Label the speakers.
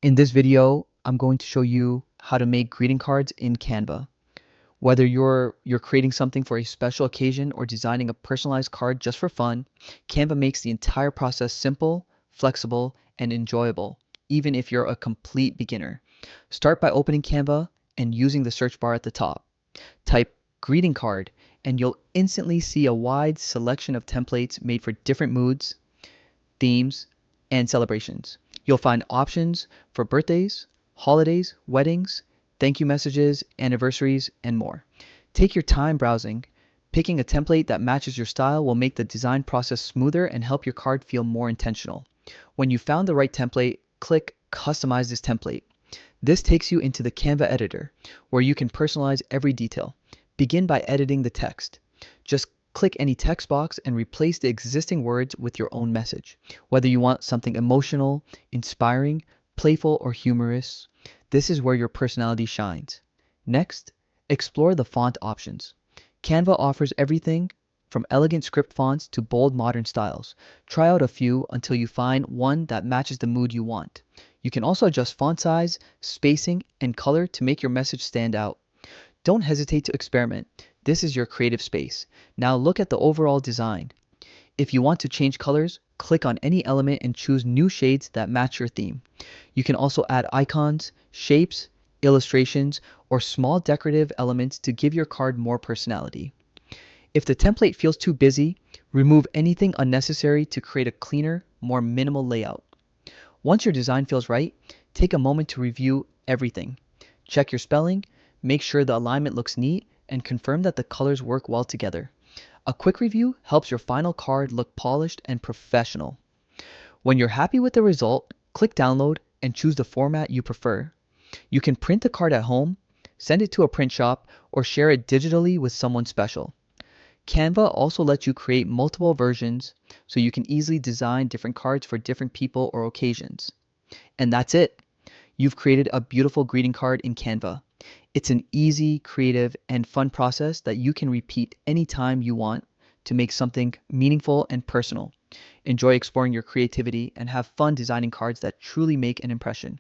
Speaker 1: In this video, I'm going to show you how to make greeting cards in Canva. Whether you're creating something for a special occasion or designing a personalized card just for fun, Canva makes the entire process simple, flexible, and enjoyable, even if you're a complete beginner. Start by opening Canva and using the search bar at the top. Type greeting card and you'll instantly see a wide selection of templates made for different moods, themes, and celebrations. You'll find options for birthdays, holidays, weddings, thank you messages, anniversaries, and more. Take your time browsing. Picking a template that matches your style will make the design process smoother and help your card feel more intentional. When you found the right template, click Customize this template. This takes you into the Canva editor, where you can personalize every detail. Begin by editing the text. Just click any text box and replace the existing words with your own message. Whether you want something emotional, inspiring, playful, or humorous, this is where your personality shines. Next, explore the font options. Canva offers everything from elegant script fonts to bold modern styles. Try out a few until you find one that matches the mood you want. You can also adjust font size, spacing, and color to make your message stand out. Don't hesitate to experiment. This is your creative space. Now look at the overall design. If you want to change colors, click on any element and choose new shades that match your theme. You can also add icons, shapes, illustrations, or small decorative elements to give your card more personality. If the template feels too busy, remove anything unnecessary to create a cleaner, more minimal layout. Once your design feels right, take a moment to review everything. Check your spelling, make sure the alignment looks neat, and confirm that the colors work well together. A quick review helps your final card look polished and professional. When you're happy with the result, click download and choose the format you prefer. You can print the card at home, send it to a print shop, or share it digitally with someone special. Canva also lets you create multiple versions so you can easily design different cards for different people or occasions. And that's it. You've created a beautiful greeting card in Canva. It's an easy, creative, and fun process that you can repeat anytime you want to make something meaningful and personal. Enjoy exploring your creativity and have fun designing cards that truly make an impression.